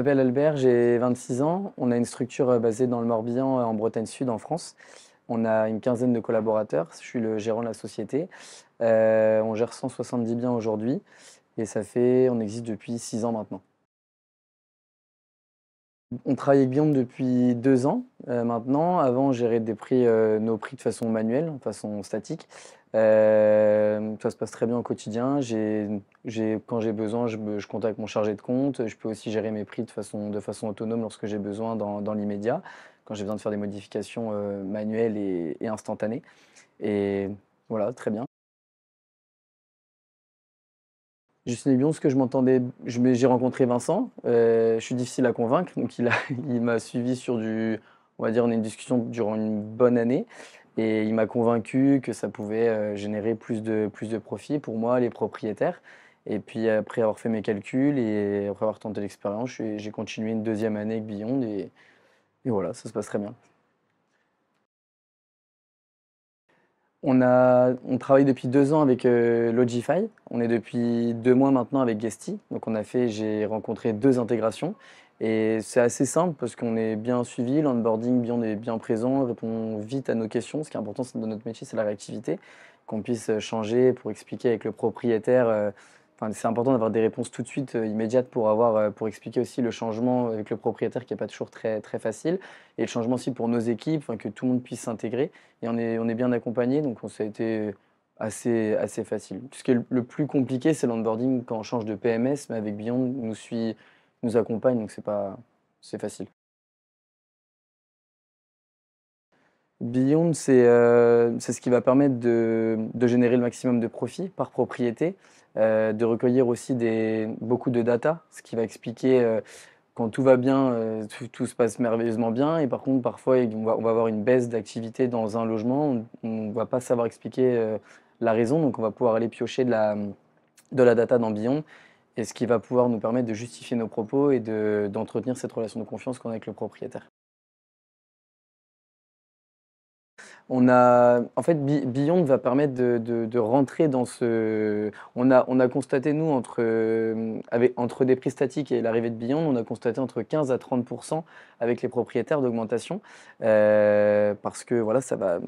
m'appelle Albert, j'ai 26 ans. On a une structure basée dans le Morbihan, en Bretagne Sud, en France. On a une quinzaine de collaborateurs. Je suis le gérant de la société. On gère 170 biens aujourd'hui et on existe depuis 6 ans maintenant. On travaille avec Beyond depuis 2 ans maintenant. Avant, on gérait nos prix de façon manuelle, de façon statique. Ça se passe très bien au quotidien. Quand j'ai besoin, je contacte mon chargé de compte. Je peux aussi gérer mes prix de façon autonome lorsque j'ai besoin dans l'immédiat, quand j'ai besoin de faire des modifications manuelles et instantanées. Et voilà, très bien. Justin et Beyond, ce que je m'entendais, j'ai rencontré Vincent. Je suis difficile à convaincre, donc il m'a suivi on va dire, on a une discussion durant une bonne année, et il m'a convaincu que ça pouvait générer plus de profit pour moi, les propriétaires. Et puis après avoir fait mes calculs et après avoir tenté l'expérience, j'ai continué une deuxième année avec Beyond et voilà, ça se passe très bien. On travaille depuis 2 ans avec Logify. On est depuis 2 mois maintenant avec Guesty. Donc j'ai rencontré 2 intégrations. Et c'est assez simple parce qu'on est bien suivi, l'onboarding bien, on est bien présent, répond vite à nos questions. Ce qui est important dans notre métier, c'est la réactivité. Qu'on puisse changer pour expliquer avec le propriétaire. Enfin, c'est important d'avoir des réponses tout de suite, immédiates pour expliquer aussi le changement avec le propriétaire qui n'est pas toujours très, très facile. Et le changement aussi pour nos équipes, enfin, que tout le monde puisse s'intégrer. Et on est bien accompagné, donc ça a été assez facile. Ce qui est le plus compliqué, c'est l'onboarding quand on change de PMS, mais avec Beyond, nous accompagne, donc c'est facile. Beyond, c'est ce qui va permettre de générer le maximum de profit par propriété, de recueillir aussi beaucoup de data, ce qui va expliquer quand tout va bien, tout se passe merveilleusement bien. Et par contre, parfois, on va avoir une baisse d'activité dans un logement. On ne va pas savoir expliquer la raison. Donc, on va pouvoir aller piocher de la data dans Beyond. Et ce qui va pouvoir nous permettre de justifier nos propos et d'entretenir cette relation de confiance qu'on a avec le propriétaire. En fait, Beyond va permettre de rentrer dans ce. On a constaté, nous, entre des prix statiques et l'arrivée de Beyond, on a constaté entre 15 à 30% avec les propriétaires d'augmentation. Parce que voilà,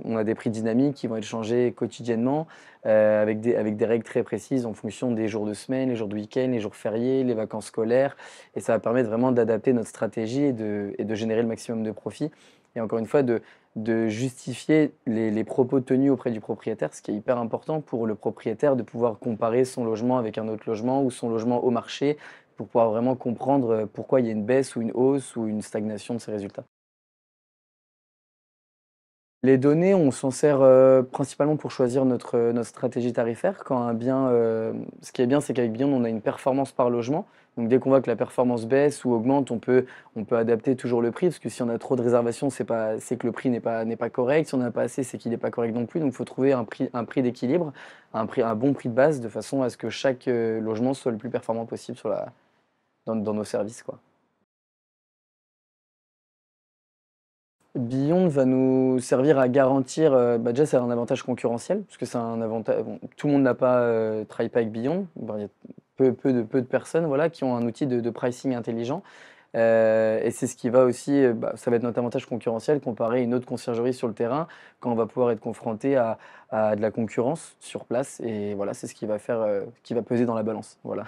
on a des prix dynamiques qui vont être changés quotidiennement, avec des règles très précises en fonction des jours de semaine, les jours de week-end, les jours fériés, les vacances scolaires. Et ça va permettre vraiment d'adapter notre stratégie et de générer le maximum de profit. Et encore une fois, de justifier les propos tenus auprès du propriétaire, ce qui est hyper important pour le propriétaire de pouvoir comparer son logement avec un autre logement ou son logement au marché pour pouvoir vraiment comprendre pourquoi il y a une baisse ou une hausse ou une stagnation de ses résultats. Les données, on s'en sert principalement pour choisir notre stratégie tarifaire. Ce qui est bien, c'est qu'avec Beyond, on a une performance par logement. Donc dès qu'on voit que la performance baisse ou augmente, on peut adapter toujours le prix, parce que si on a trop de réservations, c'est que le prix n'est pas correct. Si on n'a pas assez, c'est qu'il n'est pas correct non plus. Donc il faut trouver un prix d'équilibre, un bon prix de base, de façon à ce que chaque logement soit le plus performant possible dans nos services, quoi. Beyond va nous servir à garantir, déjà c'est un avantage concurrentiel, parce que c'est un avantage, bon, tout le monde travaille pas avec Beyond. Bon, il y a peu de personnes, voilà, qui ont un outil de pricing intelligent. Et c'est ce qui va aussi, ça va être notre avantage concurrentiel comparé à une autre conciergerie sur le terrain, quand on va pouvoir être confronté à de la concurrence sur place. Et voilà, c'est ce qui va peser dans la balance. Voilà.